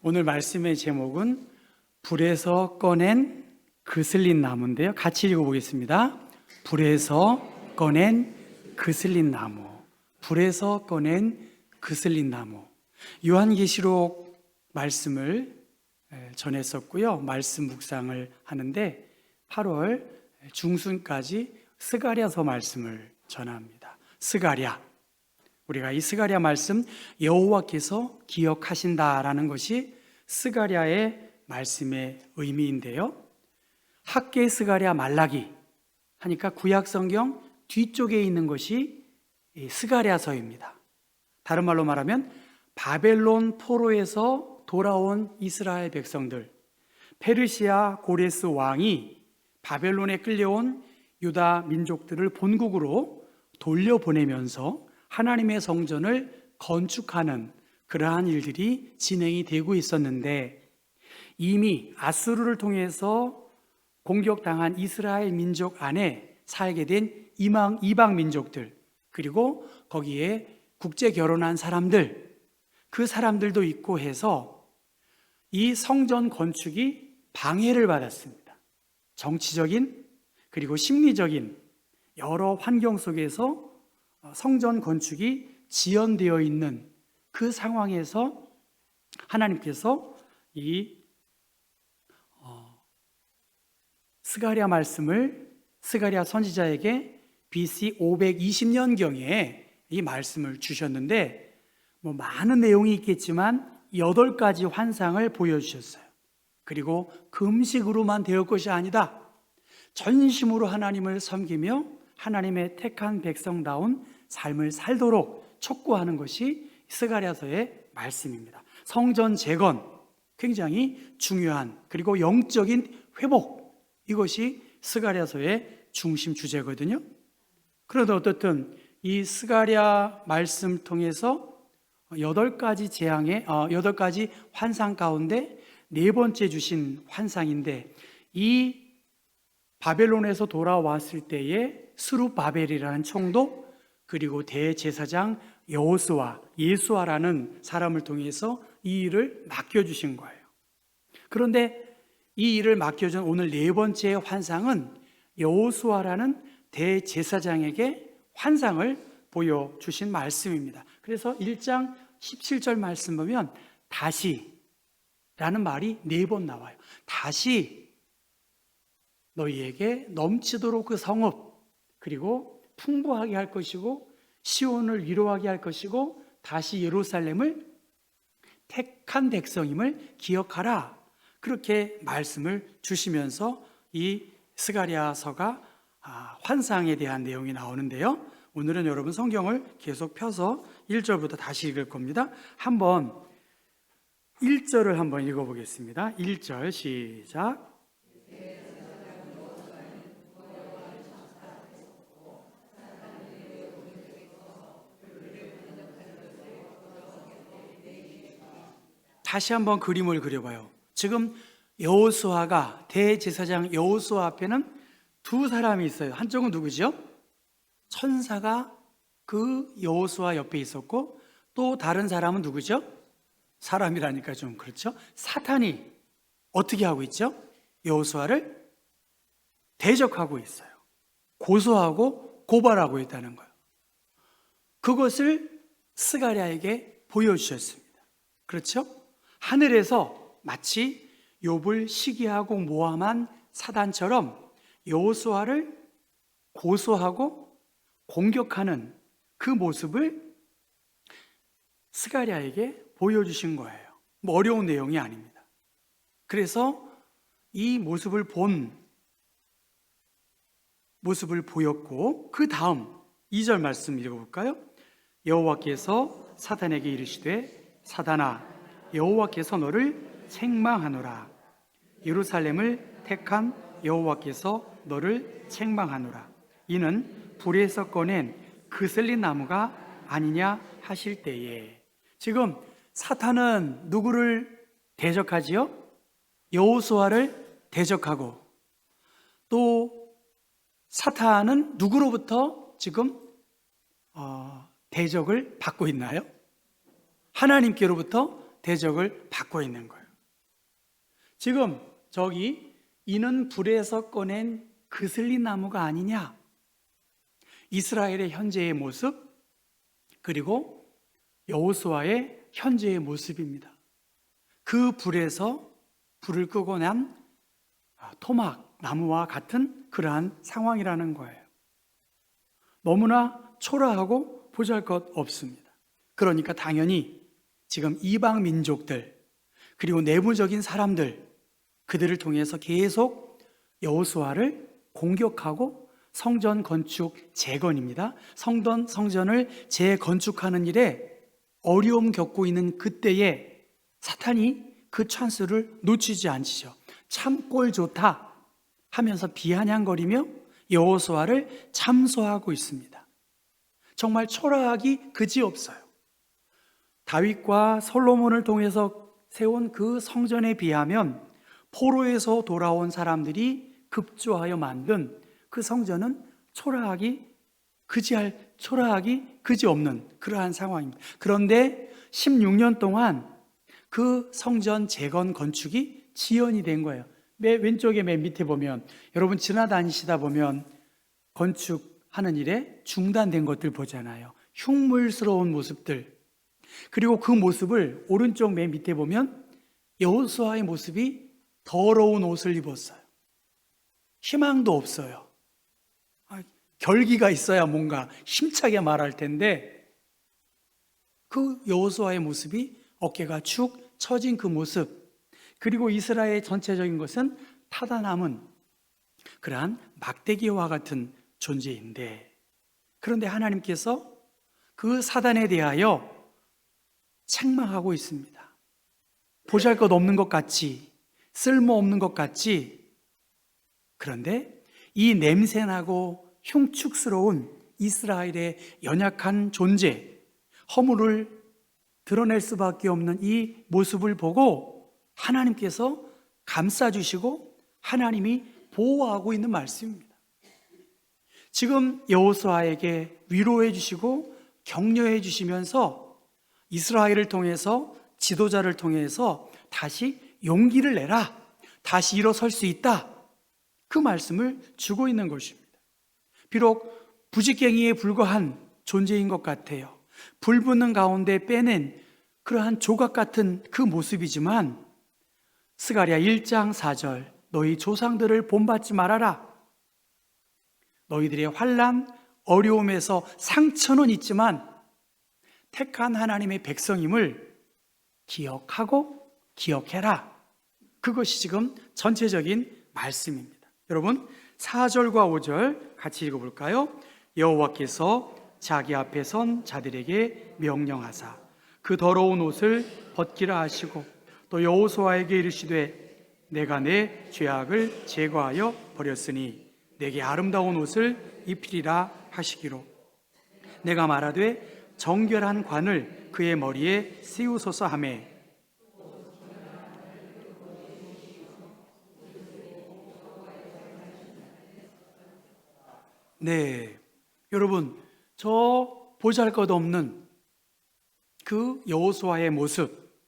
오늘 말씀의 제목은 불에서 꺼낸 그슬린 나무인데요. 같이 읽어보겠습니다. 불에서 꺼낸 그슬린 나무. 불에서 꺼낸 그슬린 나무. 요한계시록 말씀을 전했었고요. 말씀 묵상을 하는데 8월 중순까지 스가랴서 말씀을 전합니다. 스가랴. 우리가 이 스가랴 말씀 여호와께서 기억하신다라는 것이 스가랴의 말씀의 의미인데요. 학개 스가랴 말라기 하니까 구약 성경 뒤쪽에 있는 것이 스가랴서입니다. 다른 말로 말하면 바벨론 포로에서 돌아온 이스라엘 백성들, 페르시아 고레스 왕이 바벨론에 끌려온 유다 민족들을 본국으로 돌려보내면서 하나님의 성전을 건축하는 그러한 일들이 진행이 되고 있었는데, 이미 아수르를 통해서 공격당한 이스라엘 민족 안에 살게 된 이방 민족들, 그리고 거기에 국제 결혼한 사람들, 그 사람들도 있고 해서 이 성전 건축이 방해를 받았습니다. 정치적인 그리고 심리적인 여러 환경 속에서 성전 건축이 지연되어 있는 그 상황에서 하나님께서 이 스가랴 말씀을 스가랴 선지자에게 BC 520년경에 이 말씀을 주셨는데, 많은 내용이 있겠지만 8가지 환상을 보여주셨어요. 그리고 금식으로만 될 것이 아니다, 전심으로 하나님을 섬기며 하나님의 택한 백성다운 삶을 살도록 촉구하는 것이 스가랴서의 말씀입니다. 성전 재건 굉장히 중요한, 그리고 영적인 회복, 이것이 스가랴서의 중심 주제거든요. 그런데 어떻든 이 스가랴 말씀 통해서 8가지 환상 가운데 4번째 주신 환상인데, 이 바벨론에서 돌아왔을 때의 스룹바벨이라는 총독, 그리고 대제사장 여호수아, 예수아라는 사람을 통해서 이 일을 맡겨주신 거예요. 그런데 이 일을 맡겨준 오늘 4번째 환상은 여호수아라는 대제사장에게 환상을 보여주신 말씀입니다. 그래서 1장 17절 말씀 보면 다시라는 말이 4번 나와요. 다시 너희에게 넘치도록 그 성읍, 그리고 풍부하게 할 것이고 시온을 위로하게 할 것이고 다시 예루살렘을 택한 백성임을 기억하라, 그렇게 말씀을 주시면서 이 스가랴서가 환상에 대한 내용이 나오는데요. 오늘은 여러분 성경을 계속 펴서 1절부터 다시 읽을 겁니다. 한번 1절을 한번 읽어보겠습니다. 1절 시작. 다시 한번 그림을 그려봐요. 지금 여호수아가, 대제사장 여호수아 앞에는 2 사람이 있어요. 한쪽은 누구죠? 천사가 그 여호수아 옆에 있었고, 또 다른 사람은 누구죠? 사람이라니까 좀 그렇죠? 사탄이 어떻게 하고 있죠? 여호수아를 대적하고 있어요. 고소하고 고발하고 있다는 거예요. 그것을 스가랴에게 보여주셨습니다. 그렇죠? 하늘에서 마치 욥을 시기하고 모함한 사단처럼 여호수아를 고소하고 공격하는 그 모습을 스가랴에게 보여주신 거예요. 어려운 내용이 아닙니다. 그래서 이 모습을 보였고, 그 다음 2절 말씀 읽어볼까요? 여호와께서 사탄에게 이르시되 사단아, 여호와께서 너를 책망하노라. 예루살렘을 택한 여호와께서 너를 책망하노라. 이는 불에서 꺼낸 그슬린 나무가 아니냐 하실 때에. 지금 사탄은 누구를 대적하지요? 여호수아를 대적하고, 또 사탄은 누구로부터 지금 대적을 받고 있나요? 하나님께로부터 대적을 받고 있는 거예요. 지금 저기 이는 불에서 꺼낸 그슬린 나무가 아니냐? 이스라엘의 현재의 모습, 그리고 여호수아의 현재의 모습입니다. 그 불에서 불을 끄고 난 토막, 나무와 같은 그러한 상황이라는 거예요. 너무나 초라하고 보잘것없습니다. 그러니까 당연히 지금 이방 민족들, 그리고 내부적인 사람들, 그들을 통해서 계속 여호수아를 공격하고 성전 건축 재건입니다. 성전을 재건축하는 일에 어려움 겪고 있는 그때에 사탄이 그 찬스를 놓치지 않으시죠. 참 꼴 좋다 하면서 비아냥거리며 여호수아를 참소하고 있습니다. 정말 초라하기 그지없어요. 다윗과 솔로몬을 통해서 세운 그 성전에 비하면 포로에서 돌아온 사람들이 급조하여 만든 그 성전은 초라하기 그지없는 그러한 상황입니다. 그런데 16년 동안 그 성전 재건 건축이 지연이 된 거예요. 맨 왼쪽에 맨 밑에 보면, 여러분 지나다니시다 보면 건축하는 일에 중단된 것들 보잖아요. 흉물스러운 모습들. 그리고 그 모습을 오른쪽 맨 밑에 보면 여호수아의 모습이 더러운 옷을 입었어요. 희망도 없어요. 결기가 있어야 뭔가 힘차게 말할 텐데, 그 여호수아의 모습이 어깨가 축 처진 그 모습, 그리고 이스라엘의 전체적인 것은 타다 남은 그러한 막대기와 같은 존재인데, 그런데 하나님께서 그 사단에 대하여 책망하고 있습니다. 보잘것없는 것 같이, 쓸모없는 것 같지. 그런데 이 냄새나고 흉측스러운 이스라엘의 연약한 존재, 허물을 드러낼 수밖에 없는 이 모습을 보고 하나님께서 감싸주시고 하나님이 보호하고 있는 말씀입니다. 지금 여호수아에게 위로해 주시고 격려해 주시면서 이스라엘을 통해서, 지도자를 통해서 다시 용기를 내라, 다시 일어설 수 있다, 그 말씀을 주고 있는 것입니다. 비록 부직갱이에 불과한 존재인 것 같아요. 불 붙는 가운데 빼낸 그러한 조각 같은 그 모습이지만, 스가랴 1장 4절, 너희 조상들을 본받지 말아라. 너희들의 환난, 어려움에서 상처는 있지만 택한 하나님의 백성임을 기억하고 기억해라. 그것이 지금 전체적인 말씀입니다. 여러분 4절과 5절 같이 읽어볼까요? 여호와께서 자기 앞에 선 자들에게 명령하사 그 더러운 옷을 벗기라 하시고, 또 여호수아에게 이르시되 내가 내 죄악을 제거하여 버렸으니 내게 아름다운 옷을 입히리라 하시기로, 내가 말하되 정결한 관을 그의 머리에 씌우소서 하매, 네, 여러분 저 보잘것없는 그 여호수아의 모습,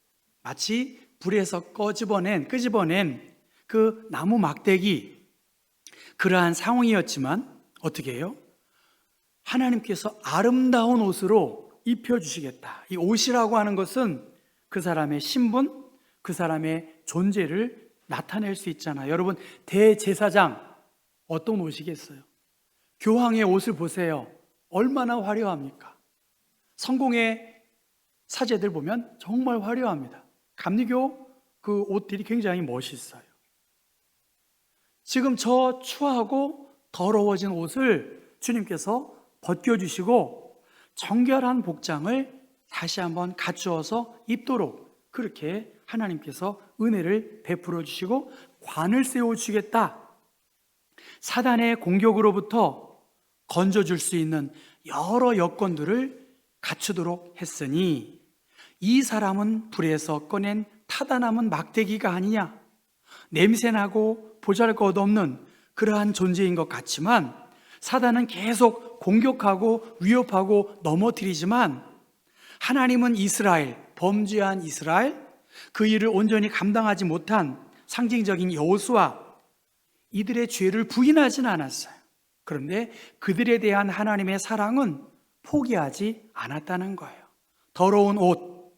마치 불에서 끄집어낸 그 나무 막대기, 그러한 상황이었지만 어떻게 해요? 하나님께서 아름다운 옷으로 입혀주시겠다. 이 옷이라고 하는 것은 그 사람의 신분, 그 사람의 존재를 나타낼 수 있잖아요. 여러분 대제사장 어떤 옷이겠어요? 교황의 옷을 보세요. 얼마나 화려합니까? 성공의 사제들 보면 정말 화려합니다. 감리교 그 옷들이 굉장히 멋있어요. 지금 저 추하고 더러워진 옷을 주님께서 벗겨주시고 정결한 복장을 다시 한번 갖추어서 입도록 그렇게 하나님께서 은혜를 베풀어 주시고 관을 세워주시겠다. 사단의 공격으로부터 건져줄 수 있는 여러 여건들을 갖추도록 했으니 이 사람은 불에서 꺼낸 타다 남은 막대기가 아니냐, 냄새나고 보잘것없는 그러한 존재인 것 같지만 사단은 계속 공격하고 위협하고 넘어뜨리지만 하나님은 이스라엘, 범죄한 이스라엘, 그 일을 온전히 감당하지 못한 상징적인 여호수아, 이들의 죄를 부인하지는 않았어요. 그런데 그들에 대한 하나님의 사랑은 포기하지 않았다는 거예요. 더러운 옷,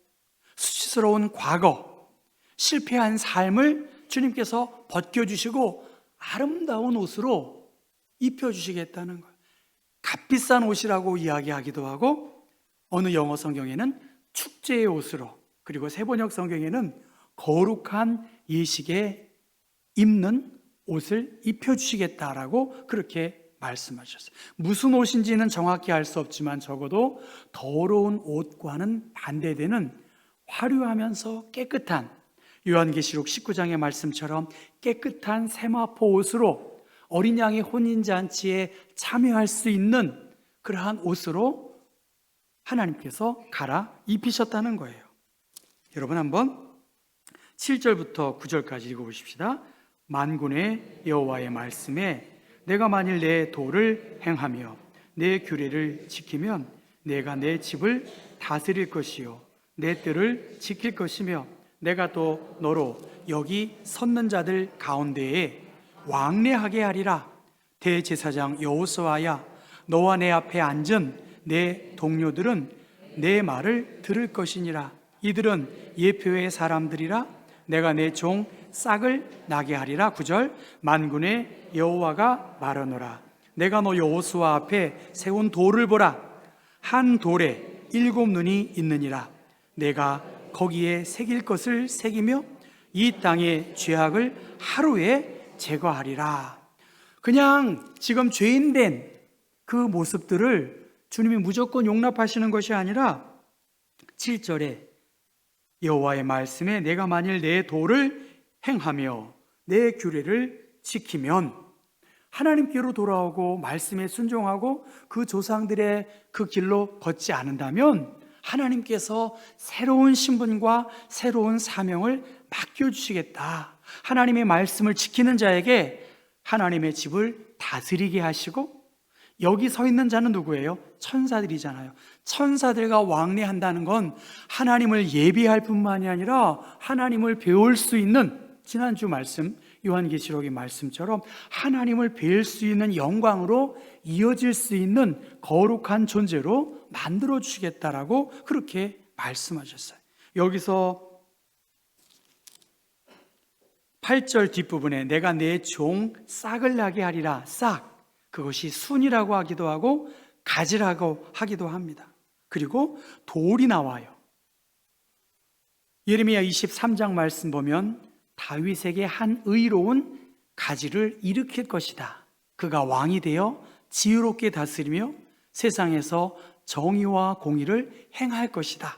수치스러운 과거, 실패한 삶을 주님께서 벗겨주시고 아름다운 옷으로 입혀주시겠다는 거예요. 값비싼 옷이라고 이야기하기도 하고, 어느 영어 성경에는 축제의 옷으로, 그리고 세번역 성경에는 거룩한 예식에 입는 옷을 입혀주시겠다라고 그렇게 말씀하셨어요. 무슨 옷인지는 정확히 알 수 없지만 적어도 더러운 옷과는 반대되는 화려하면서 깨끗한, 요한계시록 19장의 말씀처럼 깨끗한 세마포 옷으로 어린 양의 혼인잔치에 참여할 수 있는 그러한 옷으로 하나님께서 갈아 입히셨다는 거예요. 여러분 한번 7절부터 9절까지 읽어보십시다. 만군의 여호와의 말씀에 내가 만일 내 도를 행하며 내 규례를 지키면 내가 내 집을 다스릴 것이요 내 뜰을 지킬 것이며 내가 또 너로 여기 섰는 자들 가운데에 왕래하게 하리라. 대제사장 여호수아야, 너와 내 앞에 앉은 내 동료들은 내 말을 들을 것이니라. 이들은 예표의 사람들이라. 내가 내 종 싹을 나게 하리라. 9절, 만군의 여호와가 말하노라. 내가 너 여호수아 앞에 세운 돌을 보라. 한 돌에 7 눈이 있느니라. 내가 거기에 새길 것을 새기며 이 땅의 죄악을 하루에 제거하리라. 그냥 지금 죄인된 그 모습들을 주님이 무조건 용납하시는 것이 아니라 7절에 여호와의 말씀에 내가 만일 내 도를 행하며 내 규례를 지키면, 하나님께로 돌아오고 말씀에 순종하고 그 조상들의 그 길로 걷지 않는다면 하나님께서 새로운 신분과 새로운 사명을 맡겨주시겠다. 하나님의 말씀을 지키는 자에게 하나님의 집을 다스리게 하시고, 여기 서 있는 자는 누구예요? 천사들이잖아요. 천사들과 왕래한다는 건 하나님을 예비할 뿐만이 아니라 하나님을 배울 수 있는, 지난주 말씀 요한계시록의 말씀처럼 하나님을 뵐 수 있는 영광으로 이어질 수 있는 거룩한 존재로 만들어 주시겠다라고 그렇게 말씀하셨어요. 여기서 8절 뒷부분에 내가 내 종 싹을 나게 하리라. 싹, 그것이 순이라고 하기도 하고 가지라고 하기도 합니다. 그리고 돌이 나와요. 예레미야 23장 말씀 보면 다윗에게 한 의로운 가지를 일으킬 것이다. 그가 왕이 되어 지혜롭게 다스리며 세상에서 정의와 공의를 행할 것이다.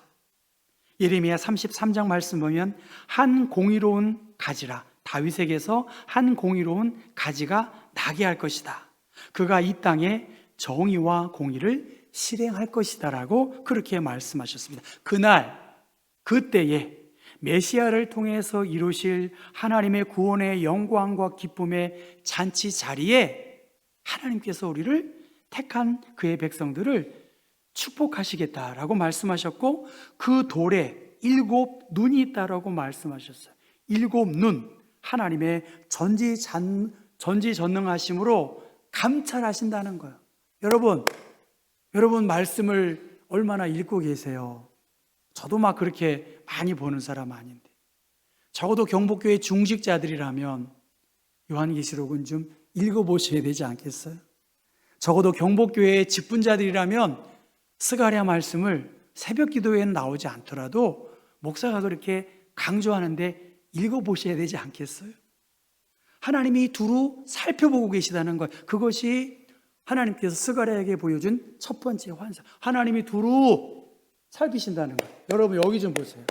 예레미야 33장 말씀 보면 한 공의로운 가지라, 다윗에게서 한 공의로운 가지가 나게 할 것이다. 그가 이 땅에 정의와 공의를 실행할 것이다 라고 그렇게 말씀하셨습니다. 그날, 그때에 메시아를 통해서 이루실 하나님의 구원의 영광과 기쁨의 잔치 자리에 하나님께서 우리를 택한 그의 백성들을 축복하시겠다라고 말씀하셨고, 그 돌에 7 눈이 있다라고 말씀하셨어요. 7 눈, 하나님의 전지전능하심으로 감찰하신다는 거예요. 여러분 말씀을 얼마나 읽고 계세요? 저도 막 그렇게 많이 보는 사람 아닌데, 적어도 경복교회 중직자들이라면 요한계시록은 좀 읽어보셔야 되지 않겠어요? 적어도 경복교회의 직분자들이라면 스가랴 말씀을 새벽 기도에는 나오지 않더라도 목사가 그렇게 강조하는데 읽어보셔야 되지 않겠어요? 하나님이 두루 살펴보고 계시다는 것, 그것이 하나님께서 스가랴에게 보여준 첫 번째 환상. 하나님이 두루 살피신다는 거예요. 여러분 여기 좀 보세요.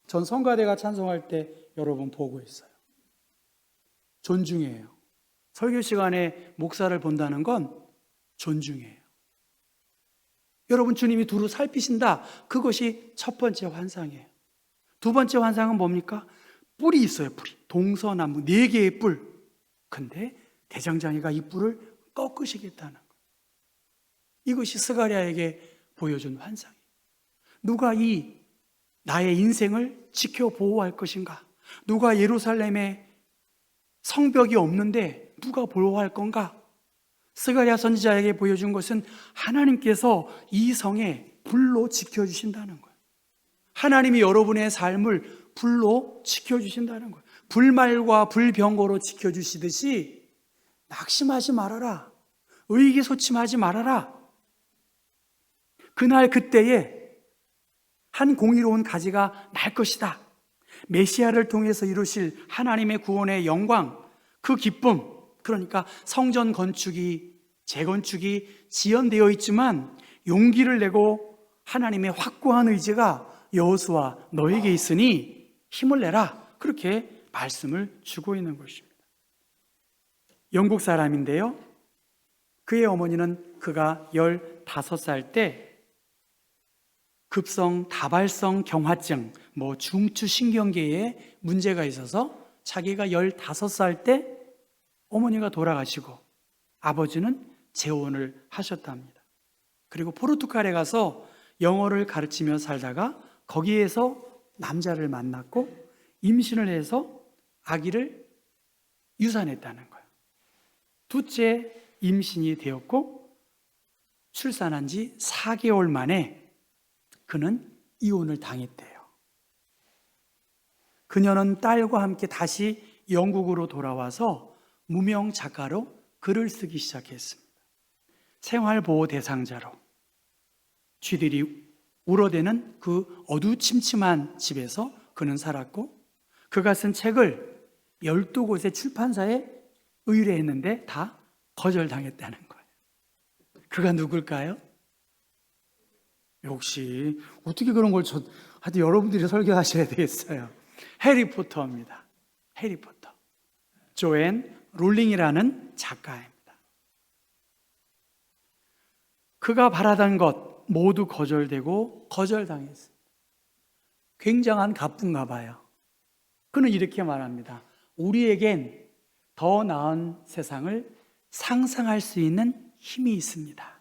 전 성가대가 찬송할 때 여러분 보고 있어요. 존중해요. 설교 시간에 목사를 본다는 건 존중해요. 여러분 주님이 두루 살피신다. 그것이 첫 번째 환상이에요. 두 번째 환상은 뭡니까? 뿔이 있어요. 뿔이. 동서남북 4개의 뿔. 근데 대장장이가 이 뿔을 꺾으시겠다는 거예요. 이것이 스가랴에게 보여준 환상이에요. 누가 이 나의 인생을 지켜 보호할 것인가? 누가 예루살렘에 성벽이 없는데 누가 보호할 건가? 스가랴 선지자에게 보여준 것은 하나님께서 이 성에 불로 지켜주신다는 거예요. 하나님이 여러분의 삶을 불로 지켜주신다는 거예요. 불말과 불병거로 지켜주시듯이 낙심하지 말아라. 의기소침하지 말아라. 그날 그때에 한 공의로운 가지가 날 것이다. 메시아를 통해서 이루실 하나님의 구원의 영광, 그 기쁨, 그러니까 성전 건축이, 재건축이 지연되어 있지만 용기를 내고 하나님의 확고한 의지가 여호수아 너에게 있으니 힘을 내라. 그렇게 말씀을 주고 있는 것입니다. 영국 사람인데요, 그의 어머니는 그가 15살 때 급성 다발성 경화증, 중추신경계에 문제가 있어서 자기가 15살 때 어머니가 돌아가시고 아버지는 재혼을 하셨답니다. 그리고 포르투갈에 가서 영어를 가르치며 살다가 거기에서 남자를 만났고 임신을 해서 아기를 유산했다는 거예요. 둘째 임신이 되었고 출산한 지 4개월 만에 그는 이혼을 당했대요. 그녀는 딸과 함께 다시 영국으로 돌아와서 무명 작가로 글을 쓰기 시작했습니다. 생활보호 대상자로 쥐들이 울어대는 그 어두침침한 집에서 그는 살았고, 그가 쓴 책을 12곳의 출판사에 의뢰했는데 다 거절당했다는 거예요. 그가 누굴까요? 역시 어떻게 그런 걸 하여튼 여러분들이 설교하셔야 되겠어요. 해리포터입니다. 해리포터. 조앤 롤링이라는 작가입니다. 그가 바라던 것 모두 거절되고 거절당했습니다. 굉장한 가뿐가 봐요. 그는 이렇게 말합니다. 우리에겐 더 나은 세상을 상상할 수 있는 힘이 있습니다.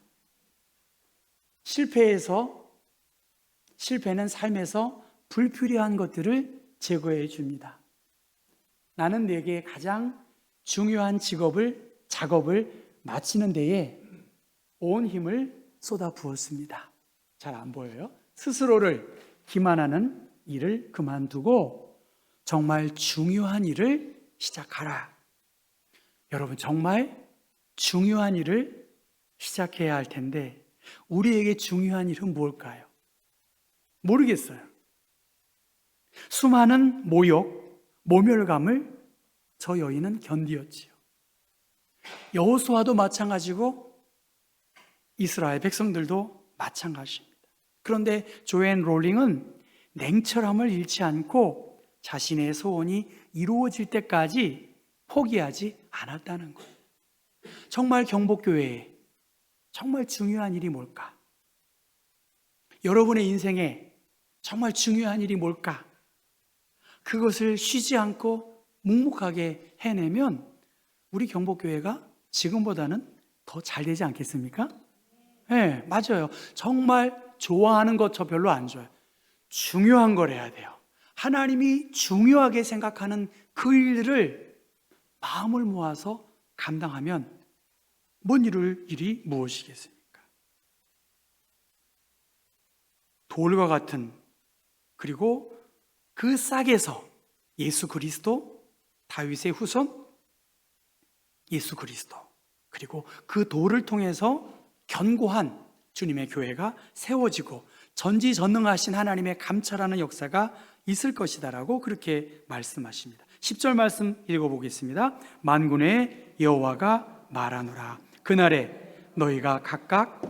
실패는 삶에서 불필요한 것들을 제거해 줍니다. 나는 내게 가장 중요한 작업을 마치는 데에 온 힘을 쏟아 부었습니다. 잘 안 보여요? 스스로를 기만하는 일을 그만두고 정말 중요한 일을 시작하라. 여러분, 정말 중요한 일을 시작해야 할 텐데 우리에게 중요한 일은 뭘까요? 모르겠어요. 수많은 모욕, 모멸감을 저 여인은 견디었지요. 여호수아도 마찬가지고 이스라엘 백성들도 마찬가지입니다. 그런데 조앤 롤링은 냉철함을 잃지 않고 자신의 소원이 이루어질 때까지 포기하지 않았다는 거예요. 정말 경복교회에 정말 중요한 일이 뭘까? 여러분의 인생에 정말 중요한 일이 뭘까? 그것을 쉬지 않고 묵묵하게 해내면 우리 경복교회가 지금보다는 더 잘 되지 않겠습니까? 네, 맞아요. 정말 좋아하는 것 저 별로 안 좋아해요. 중요한 걸 해야 돼요. 하나님이 중요하게 생각하는 그 일들을 마음을 모아서 감당하면 뭔 일이 무엇이겠습니까? 돌과 같은, 그리고 그 싹에서 예수 그리스도, 다윗의 후손 예수 그리스도, 그리고 그 돌을 통해서 견고한 주님의 교회가 세워지고 전지전능하신 하나님의 감찰하는 역사가 있을 것이다라고 그렇게 말씀하십니다. 10절 말씀 읽어보겠습니다. 만군의 여호와가 말하노라. 그날에 너희가 각각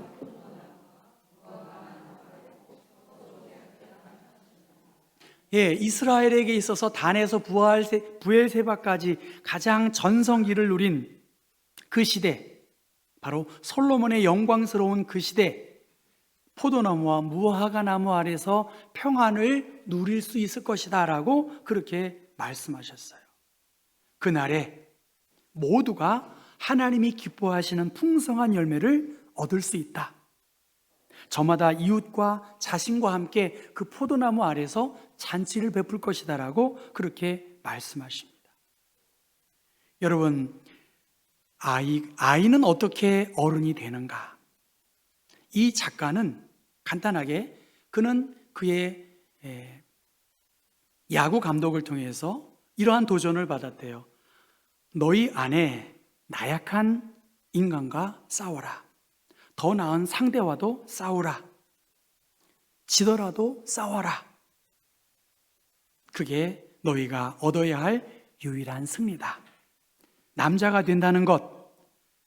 이스라엘에게 있어서 단에서 부엘세바까지 가장 전성기를 누린 그 시대, 바로 솔로몬의 영광스러운 그 시대, 포도나무와 무화과나무 아래서 평안을 누릴 수 있을 것이다 라고 그렇게 말씀하셨어요. 그날에 모두가 하나님이 기뻐하시는 풍성한 열매를 얻을 수 있다. 저마다 이웃과 자신과 함께 그 포도나무 아래서 잔치를 베풀 것이다라고 그렇게 말씀하십니다. 여러분, 아이는 어떻게 어른이 되는가? 이 작가는 간단하게 그는 그의 야구 감독을 통해서 이러한 도전을 받았대요. 너희 안에 나약한 인간과 싸워라. 더 나은 상대와도 싸우라. 지더라도 싸워라. 그게 너희가 얻어야 할 유일한 승리다. 남자가 된다는 것,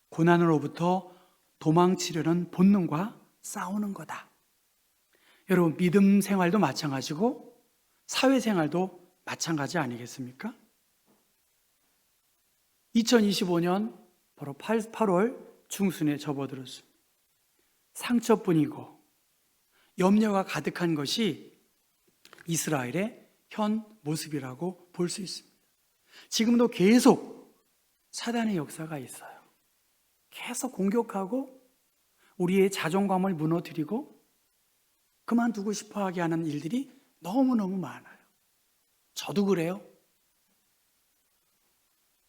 고난으로부터 도망치려는 본능과 싸우는 거다. 여러분, 믿음 생활도 마찬가지고 사회생활도 마찬가지 아니겠습니까? 2025년 바로 8월 중순에 접어들었습니다. 상처뿐이고 염려가 가득한 것이 이스라엘의 현 모습이라고 볼 수 있습니다. 지금도 계속 사단의 역사가 있어요. 계속 공격하고 우리의 자존감을 무너뜨리고 그만두고 싶어하게 하는 일들이 너무너무 많아요. 저도 그래요.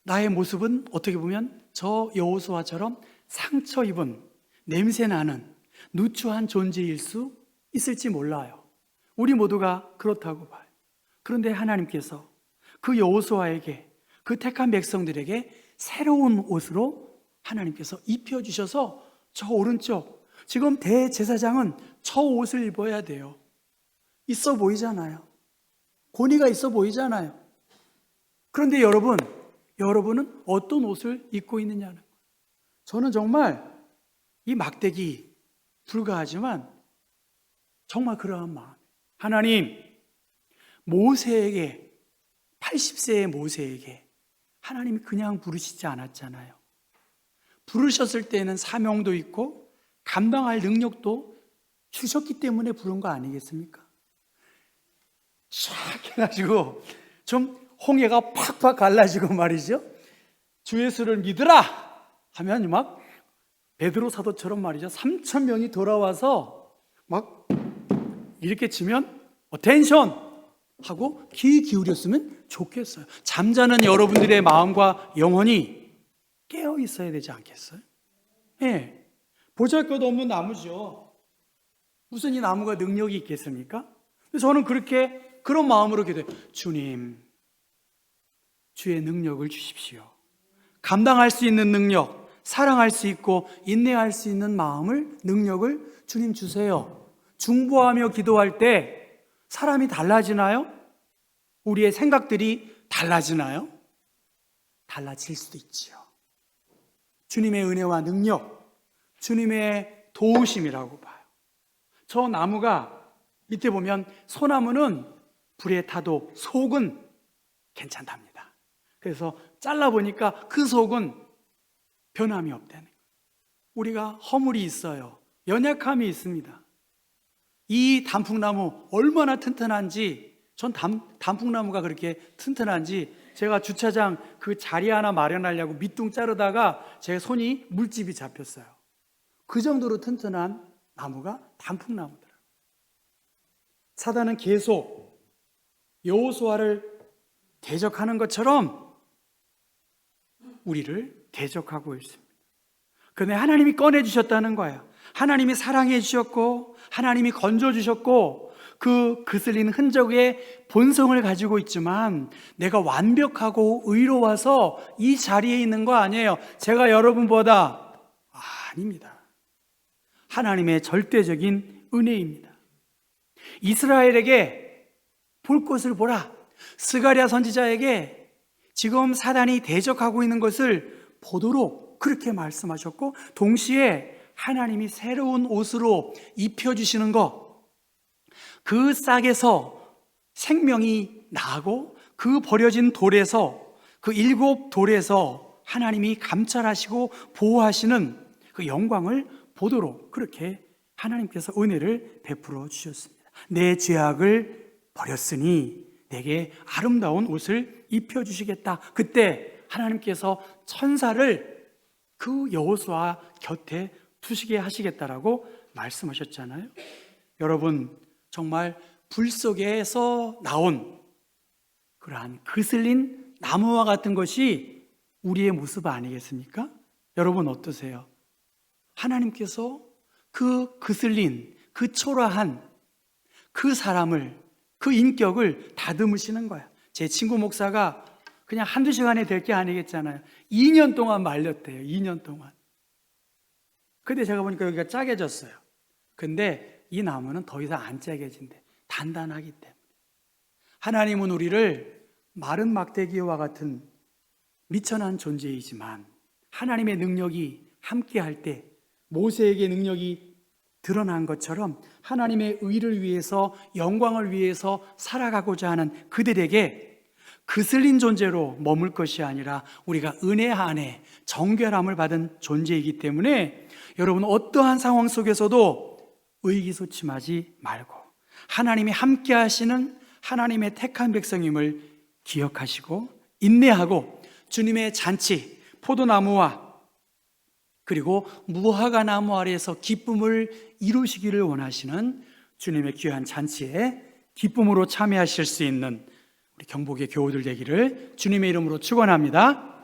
나의 모습은 어떻게 보면 저 여호수아처럼 상처 입은 냄새나는 누추한 존재일 수 있을지 몰라요. 우리 모두가 그렇다고 봐요. 그런데 하나님께서 그 여호수아에게, 그 택한 백성들에게 새로운 옷으로 하나님께서 입혀주셔서 저 오른쪽, 지금 대제사장은 저 옷을 입어야 돼요. 있어 보이잖아요. 권위가 있어 보이잖아요. 그런데 여러분은 어떤 옷을 입고 있느냐는 거예요. 저는 정말 이 막대기 불가하지만 정말 그러한 마음. 하나님, 모세에게, 80세의 모세에게 하나님이 그냥 부르시지 않았잖아요. 부르셨을 때는 사명도 있고 감당할 능력도 주셨기 때문에 부른 거 아니겠습니까? 샥 해가지고 좀 홍해가 팍팍 갈라지고 말이죠. 주 예수를 믿으라 하면 막 베드로 사도처럼 말이죠. 3,000명이 돌아와서 막 이렇게 치면 어텐션 하고 귀 기울였으면 좋겠어요. 잠자는 여러분들의 마음과 영혼이 깨어 있어야 되지 않겠어요? 예. 보잘것없는 나무죠. 무슨 이 나무가 능력이 있겠습니까? 저는 그런 마음으로 기도해요. 주님, 주의 능력을 주십시오. 감당할 수 있는 능력, 사랑할 수 있고 인내할 수 있는 마음을, 능력을 주님 주세요. 중보하며 기도할 때 사람이 달라지나요? 우리의 생각들이 달라지나요? 달라질 수도 있지요. 주님의 은혜와 능력, 주님의 도우심이라고 봐요. 저 나무가 밑에 보면 소나무는 불에 타도 속은 괜찮답니다. 그래서 잘라보니까 그 속은 변함이 없다는 거예요. 우리가 허물이 있어요. 연약함이 있습니다. 이 단풍나무 얼마나 튼튼한지, 전 단풍나무가 그렇게 튼튼한지 제가 주차장 그 자리 하나 마련하려고 밑둥 자르다가 제 손이 물집이 잡혔어요. 그 정도로 튼튼한 나무가 단풍나무더라고요. 사단은 계속 여호수아를 대적하는 것처럼 우리를 대적하고 있습니다. 그런데 하나님이 꺼내주셨다는 거예요. 하나님이 사랑해 주셨고 하나님이 건져주셨고 그 거슬린 흔적의 본성을 가지고 있지만 내가 완벽하고 의로워서 이 자리에 있는 거 아니에요. 제가 여러분보다 아닙니다. 하나님의 절대적인 은혜입니다. 이스라엘에게 볼 것을 보라. 스가랴 선지자에게 지금 사단이 대적하고 있는 것을 보도록 그렇게 말씀하셨고, 동시에 하나님이 새로운 옷으로 입혀주시는 것, 그 싹에서 생명이 나고 그 버려진 돌에서, 그 7 돌에서 하나님이 감찰하시고 보호하시는 그 영광을 보도록 그렇게 하나님께서 은혜를 베풀어 주셨습니다. 내 죄악을 버렸으니 내게 아름다운 옷을 입혀주시겠다. 그때 하나님께서 천사를 그 여호수아 곁에 두시게 하시겠다라고 말씀하셨잖아요. 여러분, 정말 불 속에서 나온 그러한 그슬린 나무와 같은 것이 우리의 모습 아니겠습니까? 여러분 어떠세요? 하나님께서 그 그슬린, 그 초라한 그 사람을, 그 인격을 다듬으시는 거야. 제 친구 목사가 그냥 한두 시간에 될 게 아니겠잖아요. 2년 동안 말렸대요. 2년 동안. 근데 제가 보니까 여기가 짜개졌어요. 근데 이 나무는 더 이상 안 짜개진대. 단단하기 때문에. 하나님은 우리를 마른 막대기와 같은 미천한 존재이지만 하나님의 능력이 함께할 때 모세에게 능력이 드러난 것처럼 하나님의 의를 위해서, 영광을 위해서 살아가고자 하는 그들에게 그슬린 존재로 머물 것이 아니라 우리가 은혜 안에 정결함을 받은 존재이기 때문에 여러분 어떠한 상황 속에서도 의기소침하지 말고 하나님이 함께 하시는 하나님의 택한 백성임을 기억하시고 인내하고 주님의 잔치, 포도나무와 그리고 무화과 나무 아래에서 기쁨을 이루시기를 원하시는 주님의 귀한 잔치에 기쁨으로 참여하실 수 있는 우리 경복의 교우들 되기를 주님의 이름으로 축원합니다.